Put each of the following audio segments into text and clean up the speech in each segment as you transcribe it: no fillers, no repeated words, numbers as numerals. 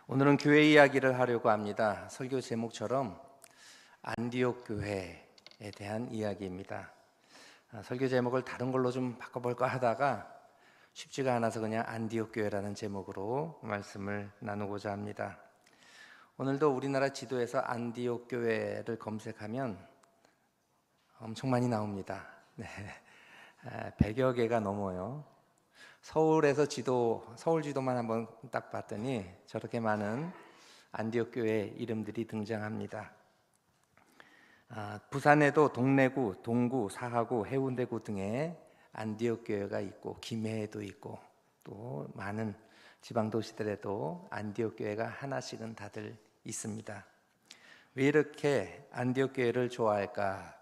오늘은 교회 이야기를 하려고 합니다. 설교 제목처럼 안디옥 교회에 대한 이야기입니다. 설교 제목을 다른 걸로 좀 바꿔볼까 하다가 쉽지가 않아서 그냥 안디옥 교회라는 제목으로 말씀을 나누고자 합니다. 오늘도 우리나라 지도에서 안디옥 교회를 검색하면 엄청 많이 나옵니다. 100여 개가 넘어요. 서울에서 서울 지도만 한번 딱 봤더니 저렇게 많은 안디옥 교회 이름들이 등장합니다. 부산에도 동래구, 동구, 사하구, 해운대구 등에 안디옥 교회가 있고 김해에도 있고 또 많은 지방 도시들에도 안디옥 교회가 하나씩은 다들 있습니다. 왜 이렇게 안디옥 교회를 좋아할까?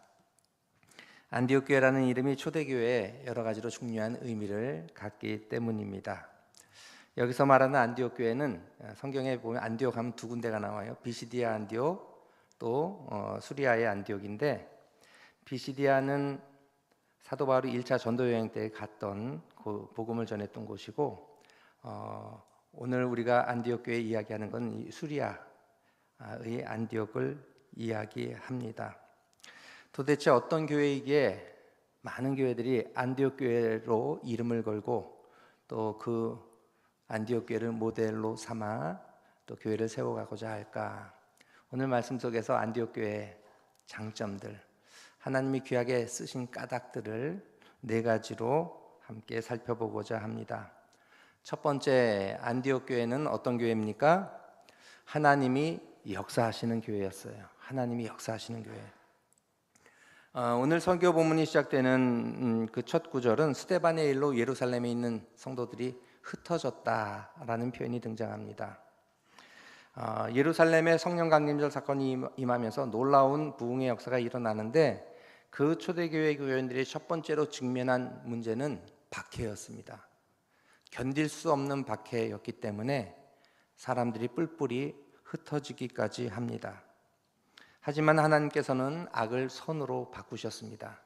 안디옥 교회라는 이름이 초대교회에 여러 가지로 중요한 의미를 갖기 때문입니다. 여기서 말하는 안디옥 교회는 성경에 보면 안디옥 하면 두 군데가 나와요. 비시디아 안디옥 또 수리아의 안디옥인데, 비시디아는 사도 바울이 1차 전도 여행 때 갔던 그 복음을 전했던 곳이고, 오늘 우리가 안디옥 교회 이야기하는 건 수리아의 안디옥을 이야기합니다. 도대체 어떤 교회이기에 많은 교회들이 안디옥 교회로 이름을 걸고 또 그 안디옥 교회를 모델로 삼아 또 교회를 세워가고자 할까? 오늘 말씀 속에서 안디옥 교회의 장점들, 하나님이 귀하게 쓰신 까닭들을 네 가지로 함께 살펴보고자 합니다. 첫 번째, 안디옥 교회는 어떤 교회입니까? 하나님이 역사하시는 교회였어요. 하나님이 역사하시는 교회. 오늘 설교 본문이 시작되는 그 첫 구절은 스데반의 일로 예루살렘에 있는 성도들이 흩어졌다라는 표현이 등장합니다. 예루살렘에 성령 강림절 사건이 임하면서 놀라운 부흥의 역사가 일어나는데, 그 초대교회 교회인들이 첫 번째로 직면한 문제는 박해였습니다. 견딜 수 없는 박해였기 때문에 사람들이 뿔뿔이 흩어지기까지 합니다. 하지만 하나님께서는 악을 선으로 바꾸셨습니다.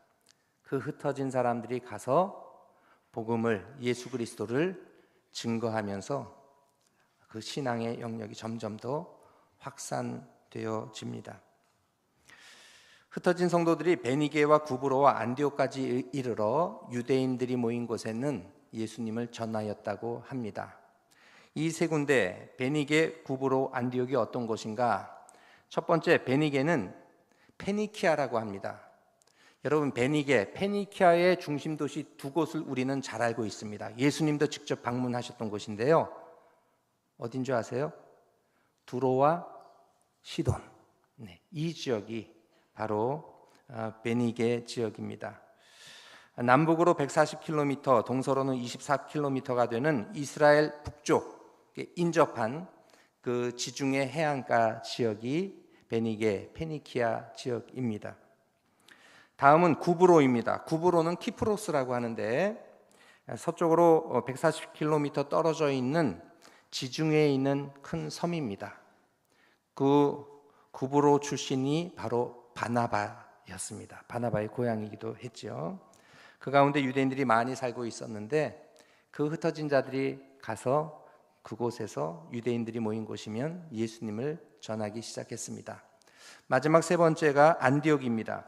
그 흩어진 사람들이 가서 복음을, 예수 그리스도를 증거하면서 그 신앙의 영역이 점점 더 확산되어집니다. 흩어진 성도들이 베니게와 구브로와 안디옥까지 이르러 유대인들이 모인 곳에는 예수님을 전하였다고 합니다. 이 세 군데, 베니게, 구브로, 안디옥이 어떤 곳인가? 첫 번째, 베니게는 페니키아라고 합니다. 여러분, 베니게, 페니키아의 중심 도시 두 곳을 우리는 잘 알고 있습니다. 예수님도 직접 방문하셨던 곳인데요. 어딘 줄 아세요? 두로와 시돈. 이 지역이 바로 베니게 지역입니다. 남북으로 140km, 동서로는 24km가 되는 이스라엘 북쪽에 인접한 그 지중해 해안가 지역이 베니게, 페니키아 지역입니다. 다음은 구브로입니다. 구브로는 키프로스라고 하는데 서쪽으로 140km 떨어져 있는 지중해에 있는 큰 섬입니다. 그 구브로 출신이 바로 바나바였습니다. 바나바의 고향이기도 했죠. 그 가운데 유대인들이 많이 살고 있었는데, 그 흩어진 자들이 가서 그곳에서 유대인들이 모인 곳이면 예수님을 전하기 시작했습니다. 마지막 세 번째가 안디옥입니다.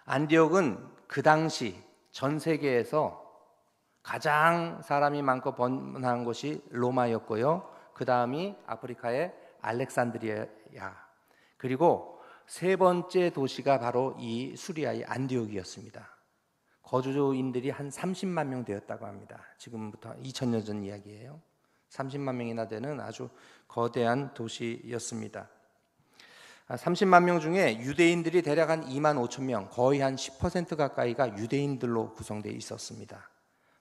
안디옥은 그 당시 전 세계에서 가장 사람이 많고 번화한 곳이 로마였고요. 그 다음이 아프리카의 알렉산드리아, 그리고 세 번째 도시가 바로 이 수리아의 안디옥이었습니다. 거주인들이 한 30만 명 되었다고 합니다. 지금부터 2000년 전 이야기예요. 30만 명이나 되는 아주 거대한 도시였습니다. 30만 명 중에 유대인들이 대략 한 2만 5천 명, 거의 한 10% 가까이가 유대인들로 구성되어 있었습니다.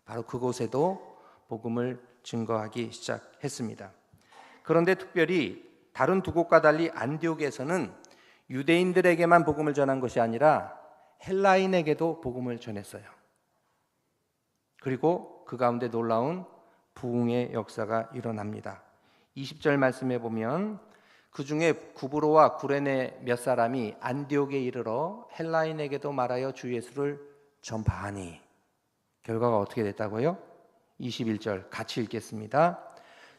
바로 그곳에도 복음을 증거하기 시작했습니다. 그런데 특별히 다른 두 곳과 달리 안디옥에서는 유대인들에게만 복음을 전한 것이 아니라 헬라인에게도 복음을 전했어요. 그리고 그 가운데 놀라운 부흥의 역사가 일어납니다. 20절 말씀에 보면 그 중에 구브로와 구레네 몇 사람이 안디옥에 이르러 헬라인에게도 말하여 주 예수를 전파하니, 결과가 어떻게 됐다고요? 21절 같이 읽겠습니다.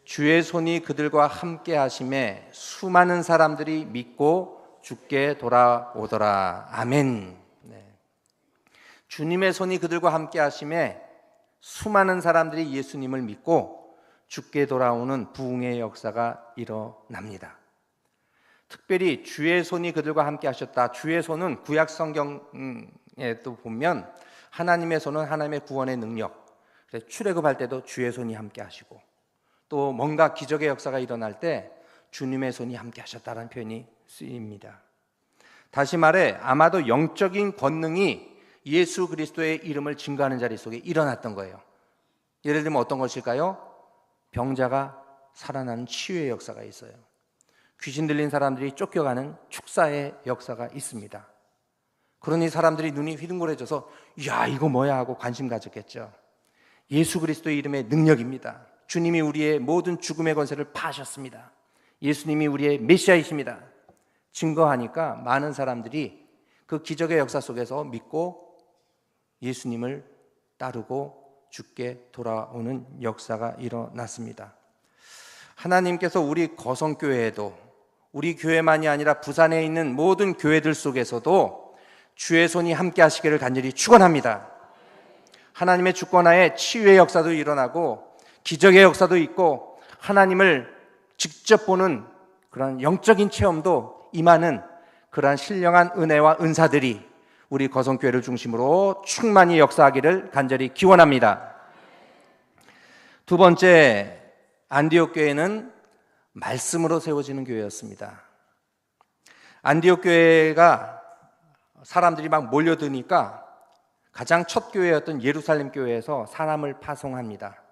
주의 손이 그들과 함께 하심에 수많은 사람들이 믿고 주께 돌아오더라. 아멘. 네. 주님의 손이 그들과 함께 하심에 수많은 사람들이 예수님을 믿고 주께 돌아오는 부흥의 역사가 일어납니다. 특별히 주의 손이 그들과 함께 하셨다. 주의 손은 구약 성경에도 보면 하나님의 손은 하나님의 구원의 능력, 출애굽할 때도 주의 손이 함께 하시고, 또 뭔가 기적의 역사가 일어날 때 주님의 손이 함께 하셨다는 표현이 쓰입니다. 다시 말해 아마도 영적인 권능이 예수 그리스도의 이름을 증거하는 자리 속에 일어났던 거예요. 예를 들면 어떤 것일까요? 병자가 살아나는 치유의 역사가 있어요. 귀신 들린 사람들이 쫓겨가는 축사의 역사가 있습니다. 그러니 사람들이 눈이 휘둥그레져서 야, 이거 뭐야 하고 관심 가졌겠죠. 예수 그리스도의 이름의 능력입니다. 주님이 우리의 모든 죽음의 권세를 파하셨습니다. 예수님이 우리의 메시아이십니다. 증거하니까 많은 사람들이 그 기적의 역사 속에서 믿고 예수님을 따르고 주께 돌아오는 역사가 일어났습니다. 하나님께서 우리 거성교회에도, 우리 교회만이 아니라 부산에 있는 모든 교회들 속에서도 주의 손이 함께 하시기를 간절히 축원합니다. 하나님의 주권하에 치유의 역사도 일어나고 기적의 역사도 있고 하나님을 직접 보는 그런 영적인 체험도 임하는 그러한 신령한 은혜와 은사들이 우리 거성교회를 중심으로 충만히 역사하기를 간절히 기원합니다. 두 번째, 안디옥 교회는 말씀으로 세워지는 교회였습니다. 안디옥 교회가 사람들이 막 몰려드니까 가장 첫 교회였던 예루살렘 교회에서 사람을 파송합니다.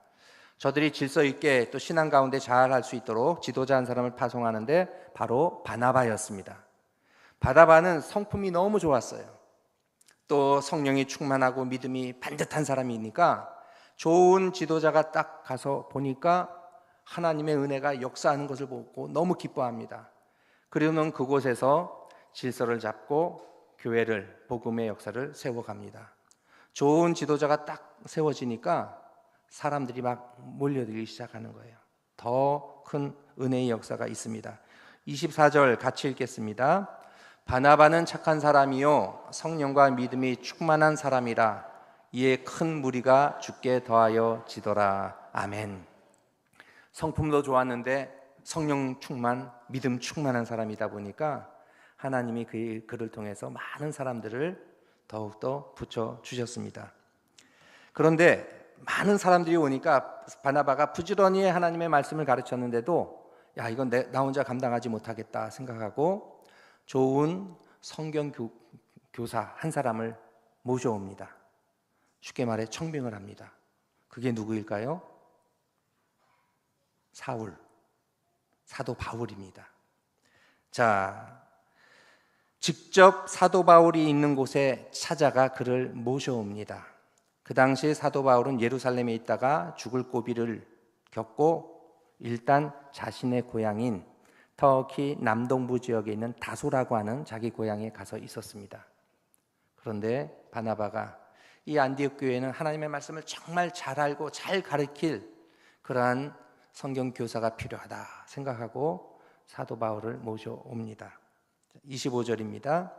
저들이 질서 있게 또 신앙 가운데 자활할 수 있도록 지도자 한 사람을 파송하는데 바로 바나바였습니다. 바나바는 성품이 너무 좋았어요. 또 성령이 충만하고 믿음이 반듯한 사람이니까 좋은 지도자가 딱 가서 보니까 하나님의 은혜가 역사하는 것을 보고 너무 기뻐합니다. 그러면 그곳에서 질서를 잡고 교회를, 복음의 역사를 세워갑니다. 좋은 지도자가 딱 세워지니까 사람들이 막 몰려들기 시작하는 거예요. 더 큰 은혜의 역사가 있습니다. 24절 같이 읽겠습니다. 바나바는 착한 사람이요 성령과 믿음이 충만한 사람이라 이에 큰 무리가 주께 더하여 지더라. 아멘. 성품도 좋았는데 성령 충만, 믿음 충만한 사람이다 보니까 하나님이 그를 통해서 많은 사람들을 더욱더 붙여주셨습니다. 그런데 많은 사람들이 오니까 바나바가 부지런히 하나님의 말씀을 가르쳤는데도 야, 이건 나 혼자 감당하지 못하겠다 생각하고 좋은 성경 교사 한 사람을 모셔옵니다. 쉽게 말해 청빙을 합니다. 그게 누구일까요? 사도 바울입니다. 자, 직접 사도 바울이 있는 곳에 찾아가 그를 모셔옵니다. 그 당시 사도 바울은 예루살렘에 있다가 죽을 고비를 겪고 일단 자신의 고향인 터키 남동부 지역에 있는 다소라고 하는 자기 고향에 가서 있었습니다. 그런데 바나바가 이 안디옥 교회는 하나님의 말씀을 정말 잘 알고 잘 가르칠 그러한 성경 교사가 필요하다 생각하고 사도 바울을 모셔옵니다. 25절입니다.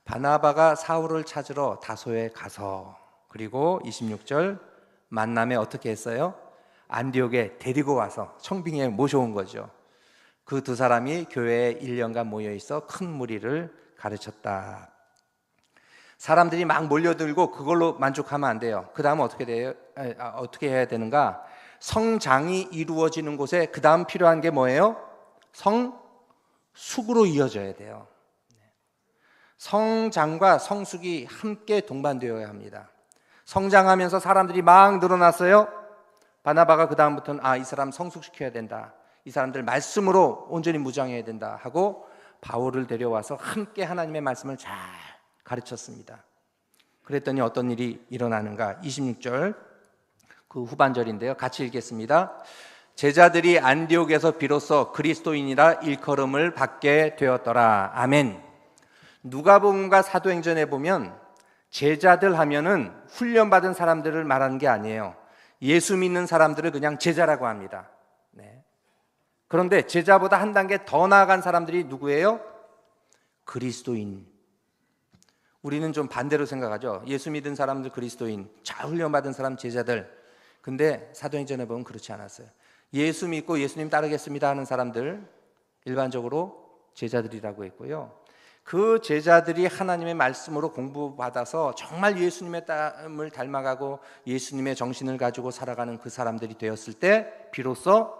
바나바가 사울을 찾으러 다소에 가서, 그리고 26절 만남에 어떻게 했어요? 안디옥에 데리고 와서 청빙에 모셔온 거죠. 그 두 사람이 교회에 1년간 모여 있어 큰 무리를 가르쳤다. 사람들이 막 몰려들고 그걸로 만족하면 안 돼요. 그 다음은 어떻게 해야 되는가? 성장이 이루어지는 곳에 그 다음 필요한 게 뭐예요? 성숙으로 이어져야 돼요. 성장과 성숙이 함께 동반되어야 합니다. 성장하면서 사람들이 막 늘어났어요. 바나바가 그 다음부터는 이 사람 성숙시켜야 된다, 이 사람들 말씀으로 온전히 무장해야 된다 하고 바울을 데려와서 함께 하나님의 말씀을 잘 가르쳤습니다. 그랬더니 어떤 일이 일어나는가? 26절 그 후반절인데요. 같이 읽겠습니다. 제자들이 안디옥에서 비로소 그리스도인이라 일컬음을 받게 되었더라. 아멘. 누가복음과 사도행전에 보면 제자들 하면은 훈련받은 사람들을 말하는 게 아니에요. 예수 믿는 사람들을 그냥 제자라고 합니다. 네. 그런데 제자보다 한 단계 더 나아간 사람들이 누구예요? 그리스도인. 우리는 좀 반대로 생각하죠. 예수 믿은 사람들 그리스도인, 잘 훈련받은 사람 제자들. 근데 사도행전에 보면 그렇지 않았어요. 예수 믿고 예수님 따르겠습니다 하는 사람들 일반적으로 제자들이라고 했고요. 그 제자들이 하나님의 말씀으로 공부받아서 정말 예수님의 땀을 닮아가고 예수님의 정신을 가지고 살아가는 그 사람들이 되었을 때 비로소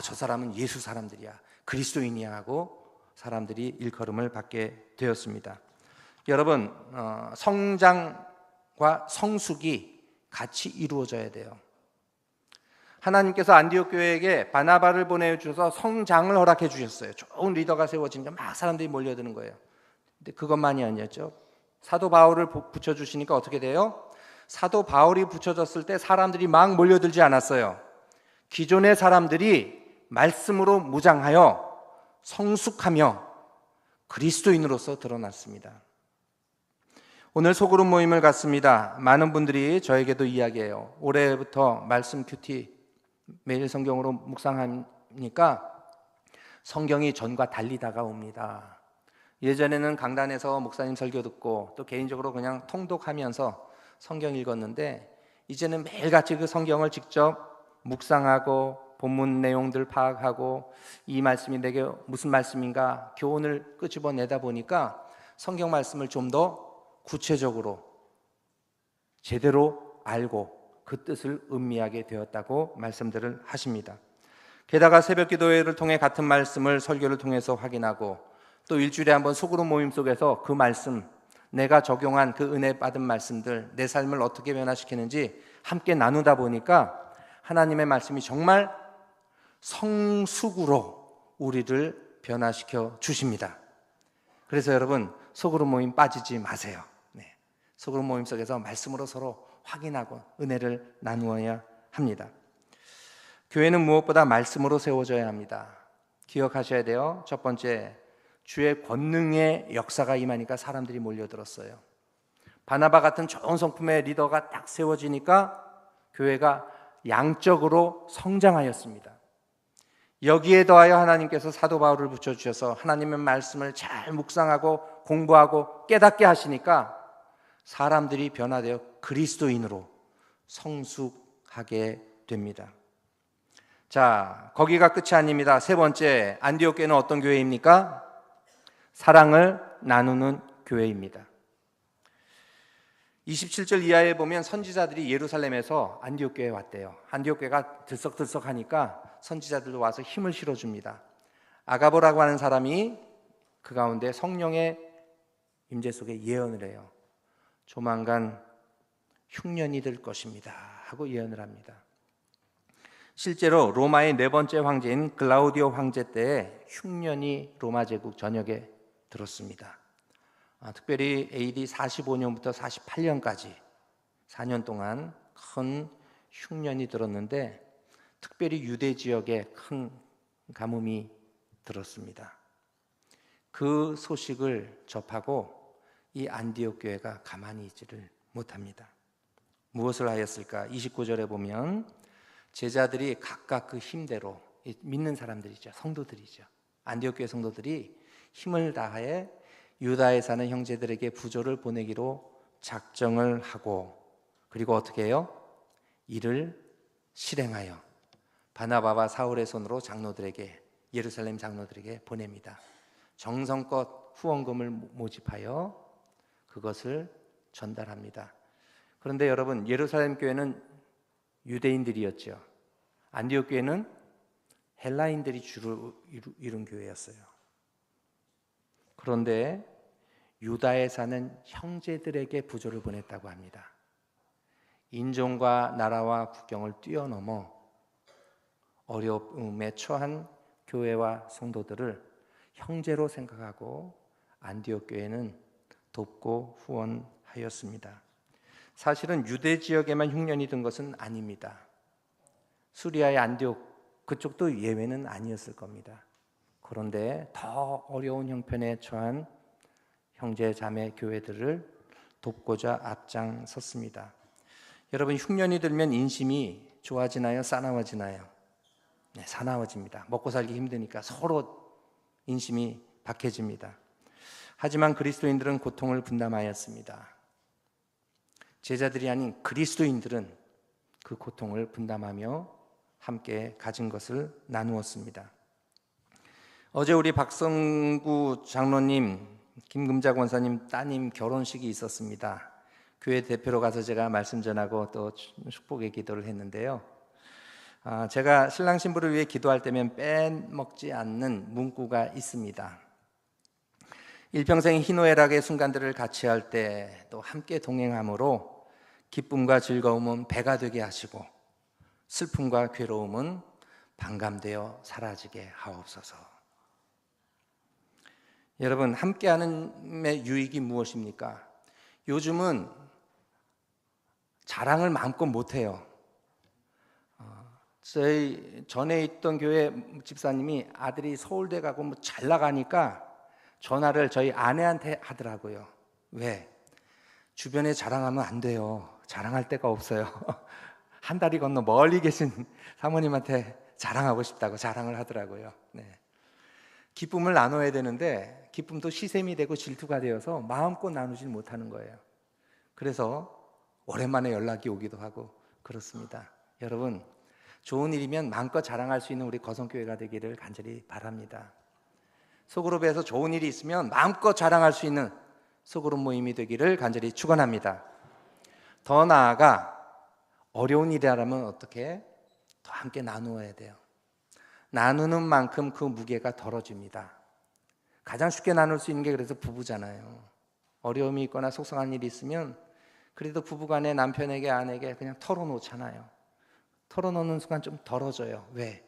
저 사람은 예수 사람들이야, 그리스도인이야 하고 사람들이 일컬음을 받게 되었습니다. 여러분, 성장과 성숙이 같이 이루어져야 돼요. 하나님께서 안디옥 교회에게 바나바를 보내주셔서 성장을 허락해 주셨어요. 좋은 리더가 세워지니까 막 사람들이 몰려드는 거예요. 근데 그것만이 아니었죠. 사도 바울을 붙여주시니까 어떻게 돼요? 사도 바울이 붙여졌을 때 사람들이 막 몰려들지 않았어요. 기존의 사람들이 말씀으로 무장하여 성숙하며 그리스도인으로서 드러났습니다. 오늘 소그룹 모임을 갖습니다. 많은 분들이 저에게도 이야기해요. 올해부터 말씀 큐티 매일 성경으로 묵상하니까 성경이 전과 달리 다가옵니다. 예전에는 강단에서 목사님 설교 듣고 또 개인적으로 그냥 통독하면서 성경 읽었는데 이제는 매일같이 그 성경을 직접 묵상하고 본문 내용들 파악하고 이 말씀이 내게 무슨 말씀인가 교훈을 끄집어내다 보니까 성경 말씀을 좀 더 구체적으로 제대로 알고 그 뜻을 음미하게 되었다고 말씀들을 하십니다. 게다가 새벽 기도회를 통해 같은 말씀을 설교를 통해서 확인하고 또 일주일에 한번 소그룹 모임 속에서 그 말씀, 내가 적용한 그 은혜 받은 말씀들, 내 삶을 어떻게 변화시키는지 함께 나누다 보니까 하나님의 말씀이 정말 성숙으로 우리를 변화시켜 주십니다. 그래서 여러분, 소그룹 모임 빠지지 마세요. 소그룹 모임 속에서 말씀으로 서로 확인하고 은혜를 나누어야 합니다. 교회는 무엇보다 말씀으로 세워져야 합니다. 기억하셔야 돼요. 첫 번째, 주의 권능의 역사가 임하니까 사람들이 몰려들었어요. 바나바 같은 좋은 성품의 리더가 딱 세워지니까 교회가 양적으로 성장하였습니다. 여기에 더하여 하나님께서 사도 바울을 붙여주셔서 하나님의 말씀을 잘 묵상하고 공부하고 깨닫게 하시니까 사람들이 변화되어 그리스도인으로 성숙하게 됩니다. 자, 거기가 끝이 아닙니다. 세 번째, 안디옥 교회는 어떤 교회입니까? 사랑을 나누는 교회입니다. 27절 이하에 보면 선지자들이 예루살렘에서 안디옥 교회에 왔대요. 안디옥 교회가 들썩들썩하니까 선지자들도 와서 힘을 실어줍니다. 아가보라고 하는 사람이 그 가운데 성령의 임재 속에 예언을 해요. 조만간 흉년이 될 것입니다 하고 예언을 합니다. 실제로 로마의 네 번째 황제인 글라우디오 황제 때에 흉년이 로마 제국 전역에 들었습니다. 특별히 AD 45년부터 48년까지 4년 동안 큰 흉년이 들었는데 특별히 유대 지역에 큰 가뭄이 들었습니다. 그 소식을 접하고 이 안디옥 교회가 가만히 있지를 못합니다. 무엇을 하였을까? 29절에 보면 제자들이 각각 그 힘대로, 믿는 사람들이죠, 성도들이죠, 안디옥 교회 성도들이 힘을 다해 유다에 사는 형제들에게 부조를 보내기로 작정을 하고, 그리고 어떻게 해요? 이를 실행하여 바나바와 사울의 손으로 장로들에게, 예루살렘 장로들에게 보냅니다. 정성껏 후원금을 모집하여 그것을 전달합니다. 그런데 여러분, 예루살렘 교회는 유대인들이었죠. 안디옥 교회는 헬라인들이 주로 이룬 교회였어요. 그런데 유다에 사는 형제들에게 부조를 보냈다고 합니다. 인종과 나라와 국경을 뛰어넘어 어려움에 처한 교회와 성도들을 형제로 생각하고 안디옥 교회는 돕고 후원하였습니다. 사실은 유대 지역에만 흉년이 든 것은 아닙니다. 수리아의 안디옥 그쪽도 예외는 아니었을 겁니다. 그런데 더 어려운 형편에 처한 형제 자매 교회들을 돕고자 앞장섰습니다. 여러분, 흉년이 들면 인심이 좋아지나요? 싸나워지나요? 사나워집니다. 먹고 살기 힘드니까 서로 인심이 박해집니다. 하지만 그리스도인들은 고통을 분담하였습니다. 제자들이 아닌 그리스도인들은 그 고통을 분담하며 함께 가진 것을 나누었습니다. 어제 우리 박성구 장로님, 김금자 권사님 따님 결혼식이 있었습니다. 교회 대표로 가서 제가 말씀 전하고 또 축복의 기도를 했는데요. 제가 신랑 신부를 위해 기도할 때면 빼먹지 않는 문구가 있습니다. 일평생 희노애락의 순간들을 같이 할 때 또 함께 동행함으로 기쁨과 즐거움은 배가 되게 하시고 슬픔과 괴로움은 반감되어 사라지게 하옵소서. 여러분, 함께하는의 유익이 무엇입니까? 요즘은 자랑을 마음껏 못해요. 저희 전에 있던 교회 집사님이 아들이 서울대 가고 뭐 잘 나가니까 전화를 저희 아내한테 하더라고요. 왜? 주변에 자랑하면 안 돼요. 자랑할 데가 없어요. 한 다리 건너 멀리 계신 사모님한테 자랑하고 싶다고 자랑을 하더라고요. 기쁨을 나눠야 되는데 기쁨도 시샘이 되고 질투가 되어서 마음껏 나누질 못하는 거예요. 그래서 오랜만에 연락이 오기도 하고 그렇습니다. 여러분, 좋은 일이면 마음껏 자랑할 수 있는 우리 거성교회가 되기를 간절히 바랍니다. 소그룹에서 좋은 일이 있으면 마음껏 자랑할 수 있는 소그룹 모임이 되기를 간절히 축원합니다. 더 나아가 어려운 일이라면 어떻게 더 함께 나누어야 돼요. 나누는 만큼 그 무게가 덜어집니다. 가장 쉽게 나눌 수 있는 게 그래서 부부잖아요. 어려움이 있거나 속상한 일이 있으면 그래도 부부간에 남편에게 아내에게 그냥 털어놓잖아요. 털어놓는 순간 좀 덜어져요. 왜?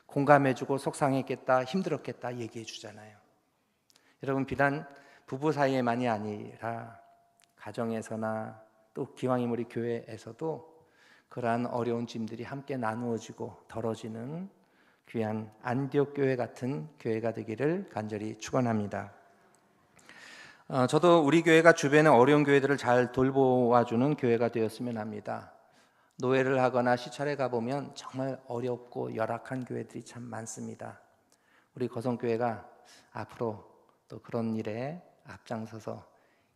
공감해주고 속상했겠다, 힘들었겠다 얘기해 주잖아요. 여러분, 비단 부부 사이에만이 아니라 가정에서나 또 기왕이면 우리 교회에서도 그러한 어려운 짐들이 함께 나누어지고 덜어지는 귀한 안디옥 교회 같은 교회가 되기를 간절히 축원합니다. 저도 우리 교회가 주변의 어려운 교회들을 잘 돌보아주는 교회가 되었으면 합니다. 노예를 하거나 시찰에 가보면 정말 어렵고 열악한 교회들이 참 많습니다. 우리 거성교회가 앞으로 또 그런 일에 앞장서서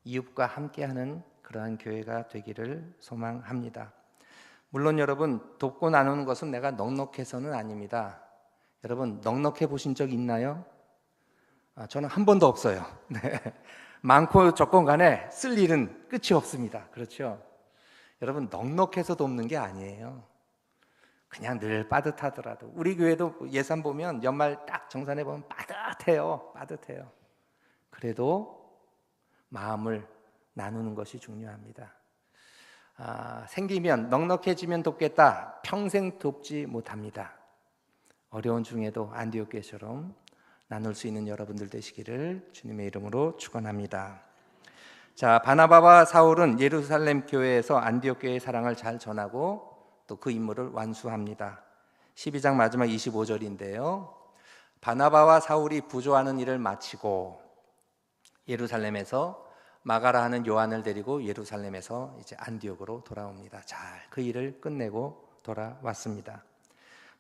이웃과 함께하는 그러한 교회가 되기를 소망합니다. 물론 여러분, 돕고 나누는 것은 내가 넉넉해서는 아닙니다. 여러분, 넉넉해 보신 적 있나요? 저는 한 번도 없어요. 많고 적건 간에 쓸 일은 끝이 없습니다. 그렇죠? 여러분, 넉넉해서 돕는 게 아니에요. 그냥 늘 빠듯하더라도. 우리 교회도 예산 보면 연말 딱 정산해 보면 빠듯해요. 그래도 마음을 나누는 것이 중요합니다. 생기면 넉넉해지면 돕겠다. 평생 돕지 못합니다. 어려운 중에도 안디옥 교회처럼 나눌 수 있는 여러분들 되시기를 주님의 이름으로 축원합니다. 자, 바나바와 사울은 예루살렘 교회에서 안디옥 교회의 사랑을 잘 전하고 또 그 임무를 완수합니다. 12장 마지막 25절인데요. 바나바와 사울이 부조하는 일을 마치고 예루살렘에서 마가라 하는 요한을 데리고 예루살렘에서 이제 안디옥으로 돌아옵니다. 잘 그 일을 끝내고 돌아왔습니다.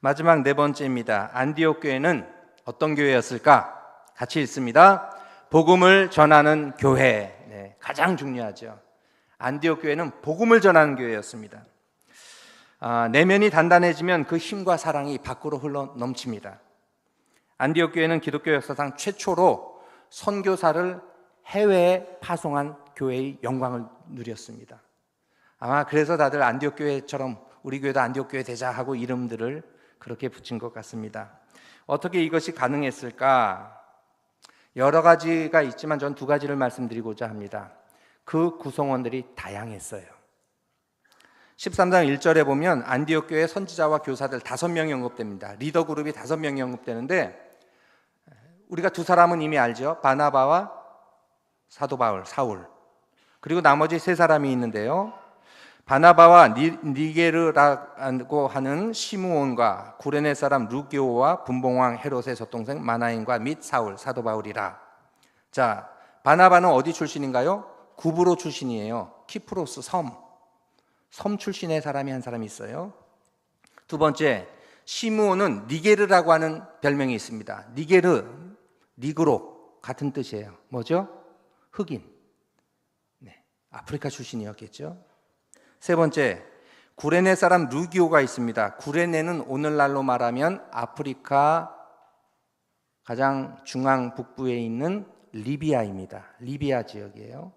마지막 네 번째입니다. 안디옥 교회는 어떤 교회였을까? 같이 읽습니다. 복음을 전하는 교회. 가장 중요하죠. 안디옥 교회는 복음을 전하는 교회였습니다. 내면이 단단해지면 그 힘과 사랑이 밖으로 흘러 넘칩니다. 안디옥 교회는 기독교 역사상 최초로 선교사를 해외에 파송한 교회의 영광을 누렸습니다. 아마 그래서 다들 안디옥 교회처럼 우리 교회도 안디옥 교회 되자 하고 이름들을 그렇게 붙인 것 같습니다. 어떻게 이것이 가능했을까? 여러 가지가 있지만 전 두 가지를 말씀드리고자 합니다. 그 구성원들이 다양했어요. 13장 1절에 보면 안디옥 교회 선지자와 교사들 5명이 언급됩니다. 리더 그룹이 5명이 언급되는데 우리가 두 사람은 이미 알죠. 바나바와 사도 바울, 사울. 그리고 나머지 3사람이 있는데요. 바나바와 니게르라고 하는 시므온과 구레네 사람 루기오와 분봉왕 헤롯의 젖동생 마나인과 및 사울, 사도 바울이라. 자, 바나바는 어디 출신인가요? 구브로 출신이에요. 키프로스 섬 출신의 사람이 한 사람이 있어요. 두 번째, 시므온은 니게르라고 하는 별명이 있습니다. 니게르, 니그로 같은 뜻이에요. 뭐죠? 흑인. 네, 아프리카 출신이었겠죠. 세 번째, 구레네 사람 루기오가 있습니다. 구레네는 오늘날로 말하면 아프리카 가장 중앙 북부에 있는 리비아입니다. 리비아 지역이에요.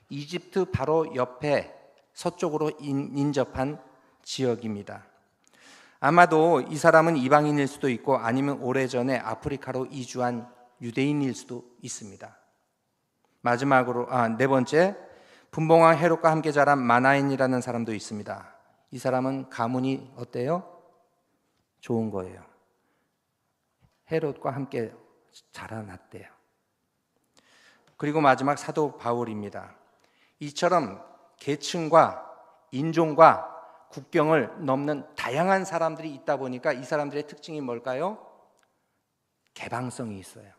이집트 바로 옆에 서쪽으로 인접한 지역입니다. 아마도 이 사람은 이방인일 수도 있고 아니면 오래전에 아프리카로 이주한 유대인일 수도 있습니다. 마지막으로 네 번째, 분봉왕 헤롯과 함께 자란 마나엔이라는 사람도 있습니다. 이 사람은 가문이 어때요? 좋은 거예요. 헤롯과 함께 자라났대요. 그리고 마지막 사도 바울입니다. 이처럼 계층과 인종과 국경을 넘는 다양한 사람들이 있다 보니까 이 사람들의 특징이 뭘까요? 개방성이 있어요.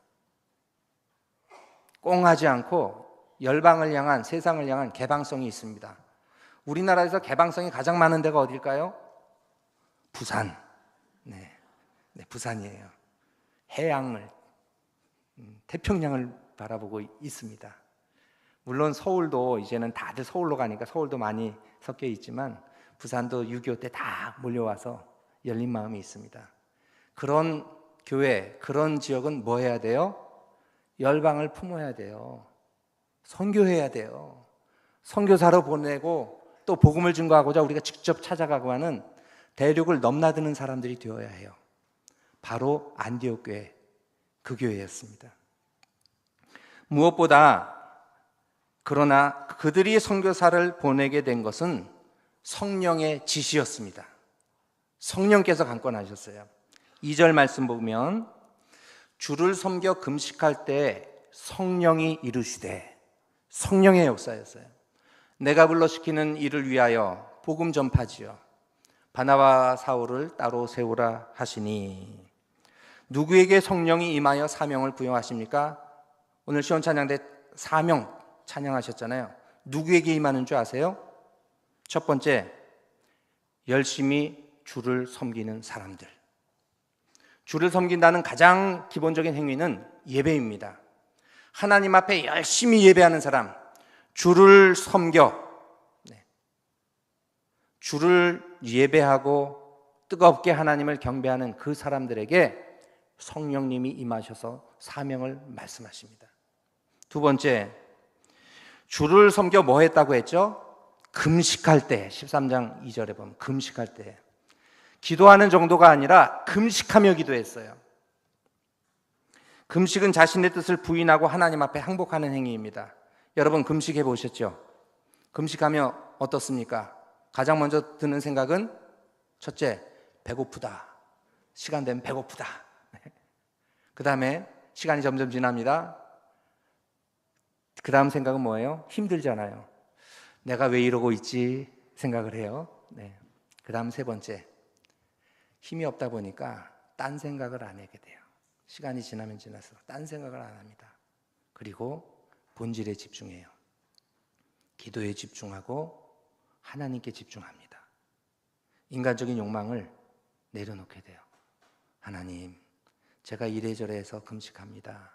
꽁하지 않고 열방을 향한, 세상을 향한 개방성이 있습니다. 우리나라에서 개방성이 가장 많은 데가 어딜까요? 부산. 네, 부산이에요. 해양을, 태평양을 바라보고 있습니다. 물론 서울도 이제는 다들 서울로 가니까 서울도 많이 섞여 있지만 부산도 6.25 때 다 몰려와서 열린 마음이 있습니다. 그런 교회, 그런 지역은 뭐 해야 돼요? 열방을 품어야 돼요. 선교해야 돼요. 선교사로 보내고 또 복음을 증거하고자 우리가 직접 찾아가고 하는 대륙을 넘나드는 사람들이 되어야 해요. 바로 안디옥 교회, 그 교회였습니다. 무엇보다 그러나 그들이 선교사를 보내게 된 것은 성령의 지시였습니다. 성령께서 강권하셨어요. 2절 말씀 보면 주를 섬겨 금식할 때 성령이 이르시되, 성령의 역사였어요. 내가 불러 시키는 일을 위하여 복음 전파지요 바나바와 사울을 따로 세우라 하시니. 누구에게 성령이 임하여 사명을 부여하십니까? 오늘 시온 찬양 때 사명 찬양하셨잖아요. 누구에게 임하는 줄 아세요? 첫 번째, 열심히 주를 섬기는 사람들. 주를 섬긴다는 가장 기본적인 행위는 예배입니다. 하나님 앞에 열심히 예배하는 사람, 주를 섬겨, 주를 예배하고 뜨겁게 하나님을 경배하는 그 사람들에게 성령님이 임하셔서 사명을 말씀하십니다. 두 번째, 주를 섬겨 뭐 했다고 했죠? 금식할 때, 13장 2절에 보면 금식할 때, 기도하는 정도가 아니라 금식하며 기도했어요. 금식은 자신의 뜻을 부인하고 하나님 앞에 항복하는 행위입니다. 여러분 금식해 보셨죠? 금식하며 어떻습니까? 가장 먼저 드는 생각은 첫째, 배고프다. 시간 되면 배고프다. 그 다음에 시간이 점점 지납니다. 그 다음 생각은 뭐예요? 힘들잖아요. 내가 왜 이러고 있지 생각을 해요. 그 다음 세 번째, 힘이 없다 보니까 딴 생각을 안 하게 돼요. 시간이 지나면 지날수록 딴 생각을 안 합니다. 그리고 본질에 집중해요. 기도에 집중하고 하나님께 집중합니다. 인간적인 욕망을 내려놓게 돼요. 하나님, 제가 이래저래 해서 금식합니다.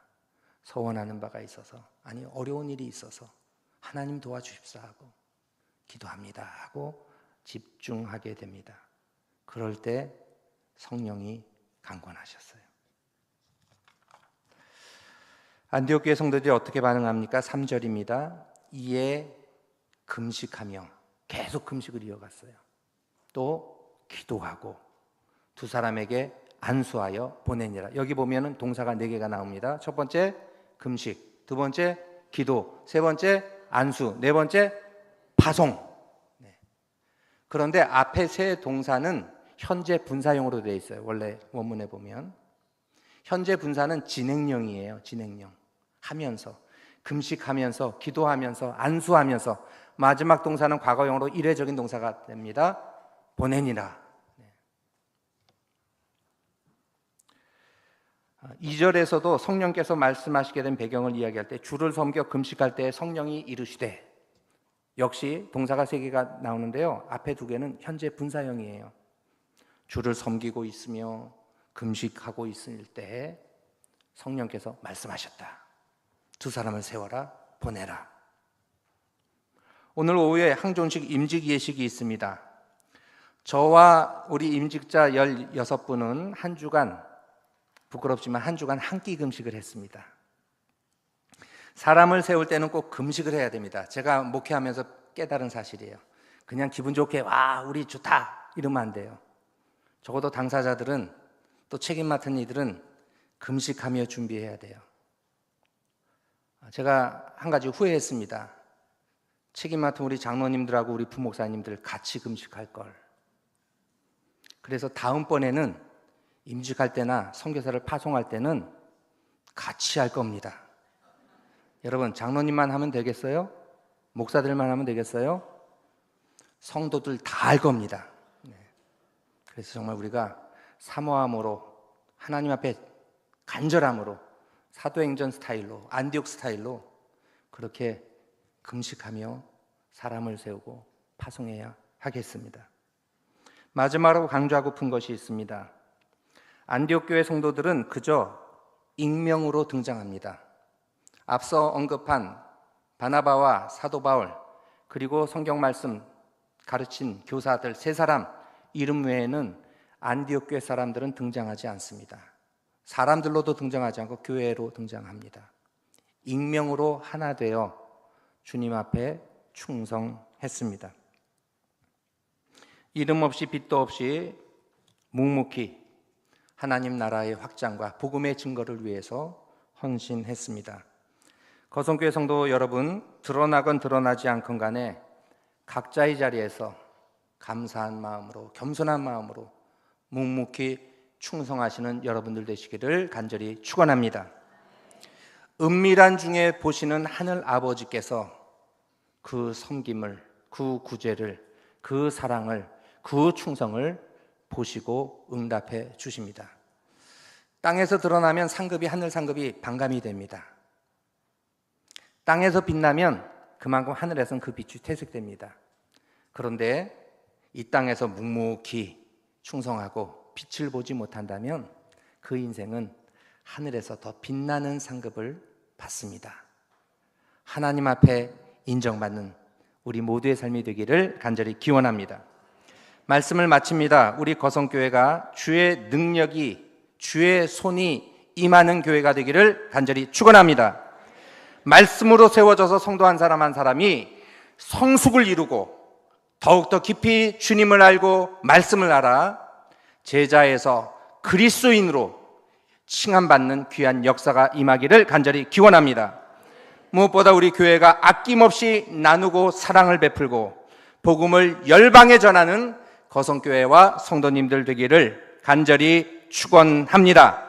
서원하는 바가 있어서, 아니 어려운 일이 있어서 하나님 도와주십사 하고 기도합니다 하고 집중하게 됩니다. 그럴 때 성령이 강권하셨어요. 안디옥 교회 성도들이 어떻게 반응합니까? 3절입니다. 이에 금식하며, 계속 금식을 이어갔어요. 또 기도하고 두 사람에게 안수하여 보내니라. 여기 보면은 동사가 4개가 나옵니다. 첫 번째 금식, 두 번째 기도, 세 번째 안수, 네 번째 파송. 그런데 앞에 세 동사는 현재 분사형으로 되어 있어요. 원래 원문에 보면 현재 분사는 진행형이에요. 진행형. 하면서, 금식하면서, 기도하면서, 안수하면서. 마지막 동사는 과거형으로 일회적인 동사가 됩니다. 보내니라. 2절에서도 성령께서 말씀하시게 된 배경을 이야기할 때 주를 섬겨 금식할 때 성령이 이르시되, 역시 동사가 3개가 나오는데요. 앞에 2개는 현재 분사형이에요. 주를 섬기고 있으며 금식하고 있을 때 성령께서 말씀하셨다. 두 사람을 세워라, 보내라. 오늘 오후에 항존식 임직 예식이 있습니다. 저와 우리 임직자 16분은 한 주간, 부끄럽지만 한 주간 한 끼 금식을 했습니다. 사람을 세울 때는 꼭 금식을 해야 됩니다. 제가 목회하면서 깨달은 사실이에요. 그냥 기분 좋게 와 우리 좋다 이러면 안 돼요. 적어도 당사자들은, 또 책임 맡은 이들은 금식하며 준비해야 돼요. 제가 한 가지 후회했습니다. 책임 맡은 우리 장로님들하고 우리 부목사님들 같이 금식할 걸. 그래서 다음번에는 임직할 때나 선교사를 파송할 때는 같이 할 겁니다. 여러분, 장로님만 하면 되겠어요? 목사들만 하면 되겠어요? 성도들 다 할 겁니다. 그래서 정말 우리가 사모함으로, 하나님 앞에 간절함으로, 사도행전 스타일로, 안디옥 스타일로 그렇게 금식하며 사람을 세우고 파송해야 하겠습니다. 마지막으로 강조하고픈 것이 있습니다. 안디옥 교회 성도들은 그저 익명으로 등장합니다. 앞서 언급한 바나바와 사도 바울, 그리고 성경 말씀 가르친 교사들 세 사람 이름 외에는 안디옥 교회 사람들은 등장하지 않습니다. 사람들로도 등장하지 않고 교회로 등장합니다. 익명으로 하나 되어 주님 앞에 충성했습니다. 이름 없이 빛도 없이 묵묵히 하나님 나라의 확장과 복음의 증거를 위해서 헌신했습니다. 거성교회 성도 여러분, 드러나건 드러나지 않건 간에 각자의 자리에서 감사한 마음으로, 겸손한 마음으로 묵묵히 충성하시는 여러분들 되시기를 간절히 축원합니다. 은밀한 중에 보시는 하늘 아버지께서 그 섬김을, 그 구제를, 그 사랑을, 그 충성을 보시고 응답해 주십니다. 땅에서 드러나면 상급이, 하늘 상급이 반감이 됩니다. 땅에서 빛나면 그만큼 하늘에서는 그 빛이 퇴색됩니다. 그런데 이 땅에서 묵묵히 충성하고 빛을 보지 못한다면 그 인생은 하늘에서 더 빛나는 상급을 받습니다. 하나님 앞에 인정받는 우리 모두의 삶이 되기를 간절히 기원합니다. 말씀을 마칩니다. 우리 거성교회가 주의 능력이, 주의 손이 임하는 교회가 되기를 간절히 축원합니다. 말씀으로 세워져서 성도 한 사람 한 사람이 성숙을 이루고 더욱더 깊이 주님을 알고 말씀을 알아 제자에서 그리스도인으로 칭함받는 귀한 역사가 임하기를 간절히 기원합니다. 무엇보다 우리 교회가 아낌없이 나누고 사랑을 베풀고 복음을 열방에 전하는 거성교회와 성도님들 되기를 간절히 축원합니다.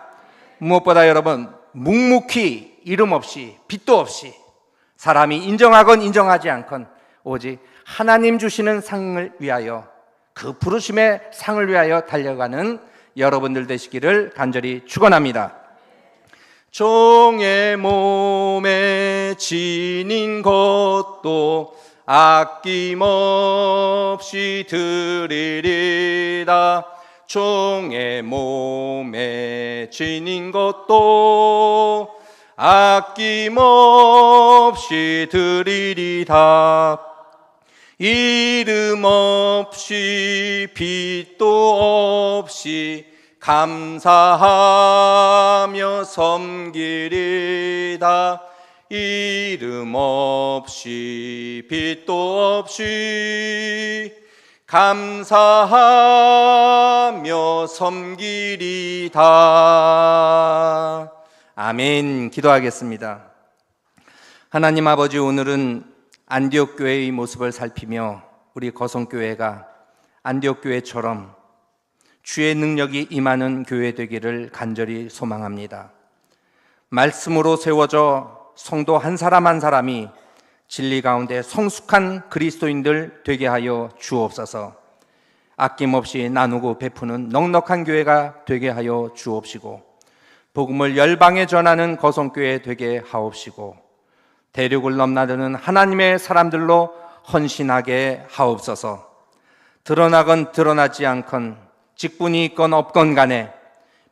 무엇보다 여러분, 묵묵히 이름 없이 빛도 없이 사람이 인정하건 인정하지 않건 오직 하나님 주시는 상을 위하여, 그 부르심의 상을 위하여 달려가는 여러분들 되시기를 간절히 축원합니다. 종의 몸에 지닌 것도 아낌없이 드리리다. 종의 몸에 지닌 것도 아낌없이 드리리다. 이름 없이 빛도 없이 감사하며 섬기리다. 이름 없이 빛도 없이 감사하며 섬기리다. 아멘. 기도하겠습니다. 하나님 아버지, 오늘은 안디옥 교회의 모습을 살피며 우리 거성교회가 안디옥 교회처럼 주의 능력이 임하는 교회 되기를 간절히 소망합니다. 말씀으로 세워져 성도 한 사람 한 사람이 진리 가운데 성숙한 그리스도인들 되게 하여 주옵소서. 아낌없이 나누고 베푸는 넉넉한 교회가 되게 하여 주옵시고, 복음을 열방에 전하는 거성교회 되게 하옵시고, 대륙을 넘나드는 하나님의 사람들로 헌신하게 하옵소서. 드러나건 드러나지 않건 직분이 있건 없건 간에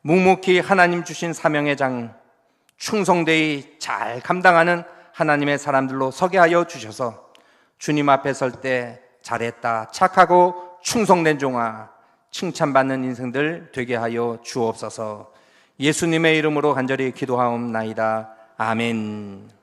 묵묵히 하나님 주신 사명의 장 충성되이 잘 감당하는 하나님의 사람들로 서게 하여 주셔서 주님 앞에 설 때 잘했다, 착하고 충성된 종아, 칭찬받는 인생들 되게 하여 주옵소서. 예수님의 이름으로 간절히 기도하옵나이다. 아멘.